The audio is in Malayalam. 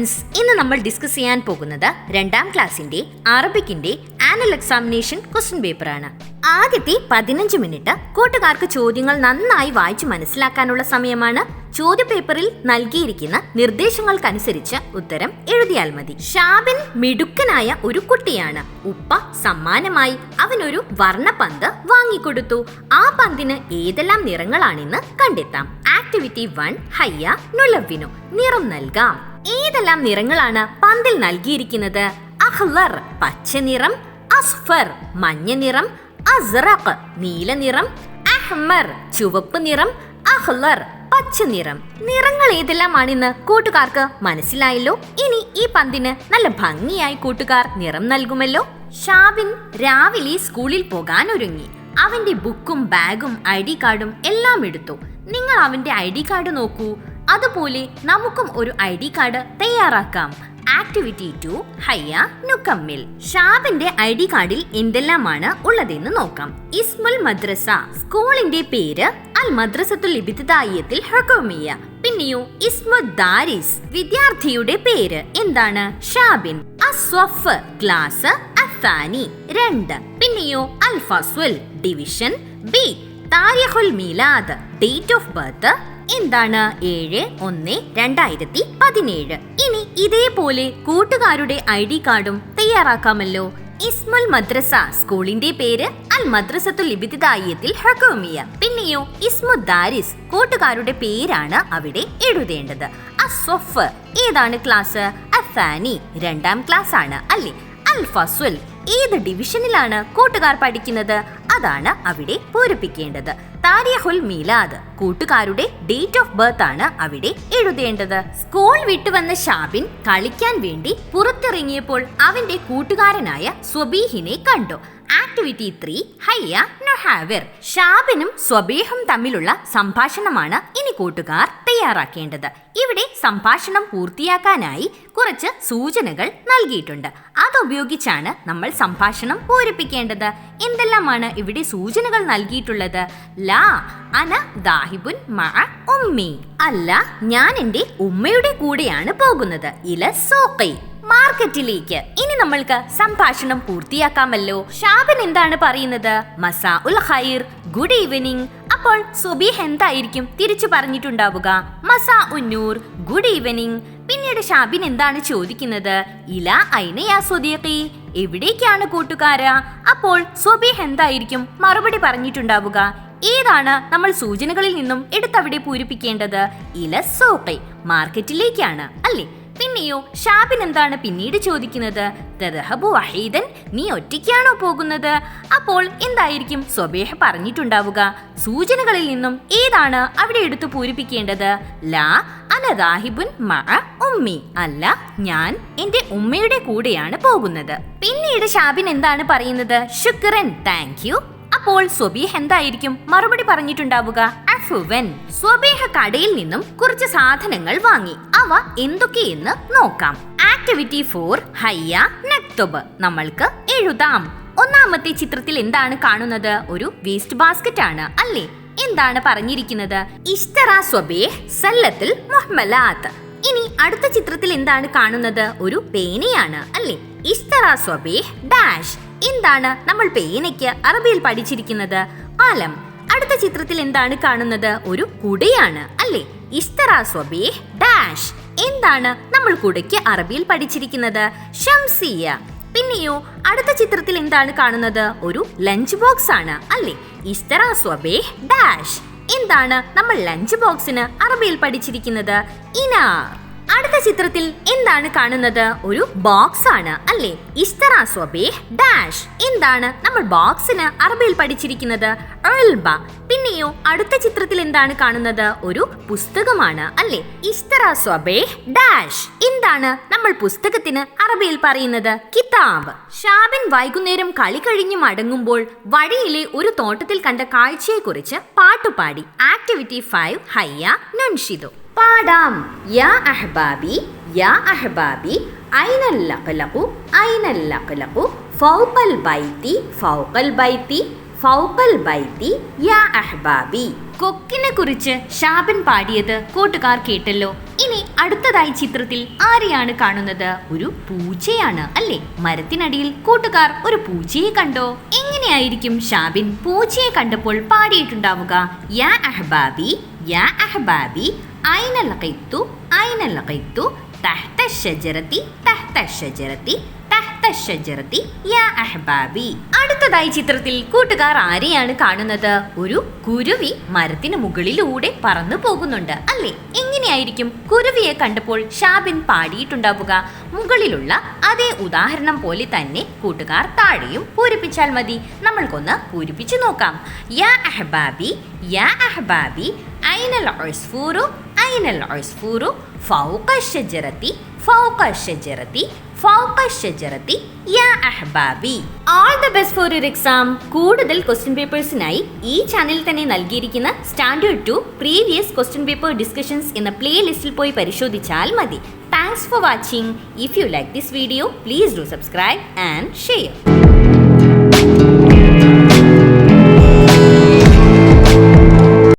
ഫ്രണ്ട്സ്, ഇന്ന് നമ്മൾ ഡിസ്കസ് ചെയ്യാൻ പോകുന്നത് 2ാം ക്ലാസ്സിന്റെ അറബിക്കിന്റെ ആനുവൽ എക്സാമിനേഷൻ ക്വസ്റ്റ്യൻ പേപ്പറാണ്. ആദ്യത്തെ 15 മിനിറ്റ് കൂട്ടുകാർക്ക് ചോദ്യങ്ങൾ നന്നായി വായിച്ചു മനസ്സിലാക്കാനുള്ള സമയമാണ്. ചോദ്യപേപ്പറിൽ നൽകിയിരിക്കുന്ന നിർദ്ദേശങ്ങൾക്കനുസരിച്ച് ഉത്തരം എഴുതിയാൽ മതി. ഷാബിൻ മിടുക്കനായ ഒരു കുട്ടിയാണ്. ഉപ്പ സമ്മാനമായി അവനൊരു വർണ്ണപന്ത് വാങ്ങിക്കൊടുത്തു. ആ പന്തിന് ഏതെല്ലാം നിറങ്ങളാണെന്ന് കണ്ടെത്താം. ആക്ടിവിറ്റി 1 ഹയ്യ നുലവ്വിനു, നിറം നൽകാം. ഏതെല്ലാം നിറങ്ങളാണ് പന്തിൽ നൽകിയിരിക്കുന്നത്? അഹ്ലർ പച്ച നിറം, അസ്ഫർ മഞ്ഞ നിറം, അസ്റഖ് നീല നിറം, അഹ്മർ ചുവപ്പ് നിറം, അഹ്ലർ പച്ച നിറം. നിറങ്ങൾ ഏതെല്ലാമാണെന്ന് കൂട്ടുകാർക്ക് മനസ്സിലായല്ലോ. ഇനി ഈ പന്തിന് നല്ല ഭംഗിയായി കൂട്ടുകാർ നിറം നൽകുമല്ലോ. ഷാബിൻ രാവിലെ സ്കൂളിൽ പോകാൻ ഒരുങ്ങി. അവന്റെ ബുക്കും ബാഗും ID കാർഡും എല്ലാം എടുത്തു. നിങ്ങൾ അവന്റെ ID കാർഡ് നോക്കൂ. അതുപോലെ നമുക്കും ഒരു ID കാർഡ് തയ്യാറാക്കാം. ആക്ടിവിറ്റി 2 ഹയ്യ നുകമ്മിൽ. ഷാബിന്റെ ID കാർഡിൽ എന്തെല്ലാമാണ് ഉള്ളതെന്ന് നോക്കാം. ഇസ്മുൽ മദ്രസ സ്കൂളിന്റെ പേര്, അൽ മദ്രസത്തുൽ ഇബ്തിദായിയത്തുൽ ഹുകൂമിയ്യ. പിന്നെയോ ഇസ്മുദ് ദാരിസ് വിദ്യാർത്ഥിയുടെ പേര് എന്താണ്? ഷാബിൻ. അസ്വഫ് ക്ലാസ്, അസാനി 2. പിന്നെയോ അൽ ഫസ്ൽ ഡിവിഷൻ, ബി. താരിഖുൽ മീലാദ് ഡേറ്റ് ഓഫ് ബർത്ത് എന്താണ്? 7/1/2017. ഇനി ഇതേപോലെ കൂട്ടുകാരുടെ ID കാർഡും തയ്യാറാക്കാമല്ലോ. ഇസ്മുൽ മദ്രസ സ്കൂളിന്റെ പേര്, അൽ മദ്രസത്തുൽ ഇബ്തിദായിയത്തുൽ ഹുകൂമിയ്യ. പിന്നെയോ ഇസ്മുദ് ദാരിസ് കൂട്ടുകാരുടെ പേരാണ് അവിടെ എഴുതേണ്ടത്. അസ്വഫ് ഏതാണ് ക്ലാസ്? അസാനി 2ാം ക്ലാസ് ആണ് അല്ലേ. അൽ ഫസ്ൽ ഏത് ഡിവിഷനിലാണ് കൂട്ടുകാർ പഠിക്കുന്നത്? അതാണ് അവിടെ പൂരിപ്പിക്കേണ്ടത്. താരിഖുൽ മീലാദ് കൂട്ടുകാരുടെ ഡേറ്റ് ഓഫ് ബർത്ത് ആണ് അവിടെ എഴുതേണ്ടത്. സ്കൂൾ വിട്ടുവന്ന ഷാബിൻ കളിക്കാൻ വേണ്ടി പുറത്തിറങ്ങിയപ്പോൾ അവന്റെ കൂട്ടുകാരനായ സ്വബീഹിനെ കണ്ടു. ആക്ടിവിറ്റി 3 ഹയ്യ നുഹാവിർ. ഷാബിനും സ്വബീഹും തമ്മിലുള്ള സംഭാഷണമാണ് ഇനി കൂട്ടുകാർ തയ്യാറാക്കേണ്ടത്. ഇവിടെ സംഭാഷണം പൂർത്തിയാക്കാനായി കുറച്ച് സൂചനകൾ നൽകിയിട്ടുണ്ട്. അതുപയോഗിച്ചാണ് നമ്മൾ സംഭാഷണം പൂരിപ്പിക്കേണ്ടത്. എന്തെല്ലാമാണ് ഇവിടെ സൂചനകൾ നൽകിയിട്ടുള്ളത്? ലാ അന ദാഹിബുൻ മഅ ഉമ്മി. അല്ല, ഞാൻ എൻ്റെ ഉമ്മയുടെ കൂടെയാണ് പോകുന്നത്. ഇല സൂഖി മാർക്കറ്റിലേക്ക്. ഇനി നമ്മൾക്ക് സംഭാഷണം പൂർത്തിയാക്കാമല്ലോ. ഷാബിൻ എന്താണ് പറയുന്നത്? മസാ ഉൽ ഖൈർ, ഗുഡ് ഈവനിങ്. അപ്പോൾ സുബീഹ് എന്തായിരിക്കും തിരിച്ചു പറഞ്ഞിട്ടുണ്ടാവുക? മസാ ഉന്നൂർ, ഗുഡ് ഈവനിങ്. പിന്നീട് ഷാബിൻ എന്താണ് ചോദിക്കുന്നത്? ഇല ഐന യാ സ്വദീഖി, എവിടേക്കാണ് കൂട്ടുകാരാ? അപ്പോൾ സുബീഹ് എന്തായിരിക്കും മറുപടി പറഞ്ഞിട്ടുണ്ടാവുക? ഏതാണ് നമ്മൾ സൂചനകളിൽ നിന്നും എടുത്തവിടെ പൂരിപ്പിക്കേണ്ടത്? ഇല സൂഖി മാർക്കറ്റിലേക്കാണ് അല്ലേ. പിന്നെയോ ഷാബിൻ എന്താണ് പിന്നീട് ചോദിക്കുന്നത്? തദ്ഹബു വഹീദൻ, നീ ഒറ്റയ്ക്കാണോ പോകുന്നത്? അപ്പോൾ എന്തായിരിക്കും സ്വബീഹ് പറഞ്ഞിട്ടുണ്ടാവുക? സൂചനകളിൽ നിന്നും ഏതാണ് അവിടെ എടുത്തു പൂരിപ്പിക്കേണ്ടത്? ലാ അന ദാഹിബുൻ മഅ ഉമ്മി. അല്ല, ഞാൻ എൻ്റെ ഉമ്മയുടെ കൂടെയാണ് പോകുന്നത്. പിന്നീട് ഷാബിൻ എന്താണ് പറയുന്നത്? ശുക്രൻ, താങ്ക് യു. അപ്പോൾ സ്വബീഹ് എന്തായിരിക്കും മറുപടി പറഞ്ഞിട്ടുണ്ടാവുക? അഫ്വൻ. സ്വബീഹ് കടയിൽ നിന്നും കുറച്ച് സാധനങ്ങൾ വാങ്ങി. അവ എന്തൊക്കെയെന്ന് നോക്കാം. ആക്ടിവിറ്റി 4 ഹയ്യ നക്തുബ്. നമ്മൾക്ക് എഴുതാം. ഒന്നാമത്തെ ചിത്രത്തിൽ എന്താണ് കാണുന്നത്? ഒരു വേസ്റ്റ് ബാസ്ക്കറ്റ് ആണ് അല്ലേ. എന്താണ് പറഞ്ഞിരിക്കുന്നത്? ഇഷ്തറ സ്വബീഹ് സല്ലത്തിൽ മുഹ്മലാത്ത്. ഇനി അടുത്ത ചിത്രത്തിൽ എന്താണ് കാണുന്നത്? ഒരു പേനയാണ് അല്ലേ. ഇഷ്തറ സ്വബീഹ് ഡാഷ്. എന്താണ് നമ്മൾ പേനയ്ക്ക് അറബിയിൽ പഠിച്ചിരിക്കുന്നത്? അലം. അടുത്ത ചിത്രത്തിൽ എന്താണ് കാണുന്നത്? ഒരു കുടയാണ് അല്ലേ. ഇസ്തറ സ്വബീഹ് ഡാഷ്. എന്താണ് നമ്മൾ കുടയ്ക്ക് അറബിയിൽ പഠിച്ചിരിക്കുന്നത്? ഷംസിയ. പിന്നെയോ അടുത്ത ചിത്രത്തിൽ എന്താണ് കാണുന്നത്? ഒരു ലഞ്ച് ബോക്സ് ആണ് അല്ലേ. ഇസ്തറ സ്വബീഹ് ഡാഷ്. എന്താണ് നമ്മൾ ലഞ്ച് ബോക്സിന് അറബിയിൽ പഠിച്ചിരിക്കുന്നത്? ഇനാർ. അടുത്ത ചിത്രത്തിൽ എന്താണ് കാണുന്നത്? ഒരു ബോക്സ് ആണ് അല്ലേ. ഇസ്തറ സ്വബീഹ് ഡാഷ്. എന്താണ് നമ്മൾ ബോക്സിന് അറബിയിൽ പഠിച്ചിരിക്കുന്നത്? ഉൽബ. പിന്നെയോ അടുത്ത ചിത്രത്തിൽ എന്താണ് കാണുന്നത്? ഒരു പുസ്തകമാണ് അല്ലേ. ഇസ്തറ സ്വബീഹ് ഡാഷ്. എന്താണ് നമ്മൾ പുസ്തകത്തിന് അറബിയിൽ പറയുന്നത്? കിതാബ്. ഷാബിൻ വൈകുന്നേരം കളി കഴിഞ്ഞ് മടങ്ങുമ്പോൾ വഴിയിലെ ഒരു തോട്ടത്തിൽ കണ്ട കാഴ്ചയെക്കുറിച്ച് പാട്ടുപാടി. ആക്ടിവിറ്റി 5 ഹയ്യ നുൻഷിദു. പാടാം. യാ അഹ്ബാബി യാ അഹ്ബാബി ഐനൽ ലഖ്ലഖു ഐനൽ ലഖ്ലഖു ഫൗഖൽ ബൈതി ഫൗഖൽ ബൈതി ഫൗഖൽ ബൈത്തി യാ അഹ്ബാബി. കൊക്കിനെ കുറിച്ച് ഷാബിൻ പാടിയത് കൂട്ടുകാർ കേട്ടല്ലോ. ഇനി അടുത്തതായി ചിത്രത്തിൽ ആരെയാണ് കാണുന്നത്? ഒരു പൂച്ചയാണ് അല്ലേ? മരത്തിനടിയിൽ കൂട്ടുകാർ ഒരു പൂച്ചയെ കണ്ടോ? എങ്ങനെയായിരിക്കും ഷാബിൻ പൂച്ചയെ കണ്ടപ്പോൾ പാടിയിട്ടുണ്ടാവുക? യാ അഹ്ബാബി യാ അഹ്ബാബി ഐന ലഖൈതു ഐന ലഖൈതു തഹ്ത അശ്ശജറതി തഹ്ത അശ്ശജറതി തഹ്ത അശ്ശജറതി യാ അഹ്ബാബി. അടുത്തതായി ചിത്രത്തിൽ കൂട്ടുകാർ ആരെയാണ് കാണുന്നത്? ഒരു കുരുവി മരത്തിന് മുകളിലൂടെ പറന്നു പോകുന്നുണ്ട് അല്ലേ? എങ്ങനെയായിരിക്കും കുരുവിയെ കണ്ടപ്പോൾ ഷാബിൻ പാടിയിട്ടുണ്ടാവുക? മുകളിലുള്ള അതേ ഉദാഹരണം പോലെ തന്നെ കൂട്ടുകാർ താഴെയും പൂരിപ്പിച്ചാൽ മതി. നമ്മൾക്കൊന്ന് പൂരിപ്പിച്ചു നോക്കാം. യാ അഹ്ബാബി യാ അഹ്ബാബി ഐനൽ ഉസ്ഫൂറു ഐനൽ ഉസ്ഫൂറു ഫൗഖ അശ്ശജറതി ഫൗഖ അശ്ശജറതി ഫൗഖ അശ്ശജറതി യാ അഹ്ബാബി. All the best for your exam. കൂടുതൽ ക്വസ്റ്റ്യൻ പേപ്പേഴ്സിനായി ഈ ചാനലിൽ തന്നെ നൽകിയിരിക്കുന്ന standard 2 previous question paper discussions എന്ന പ്ലേലിസ്റ്റിൽ പോയി പരിശോധിച്ചാൽ മതി. Thanks for watching. If you like this video, please do subscribe and share.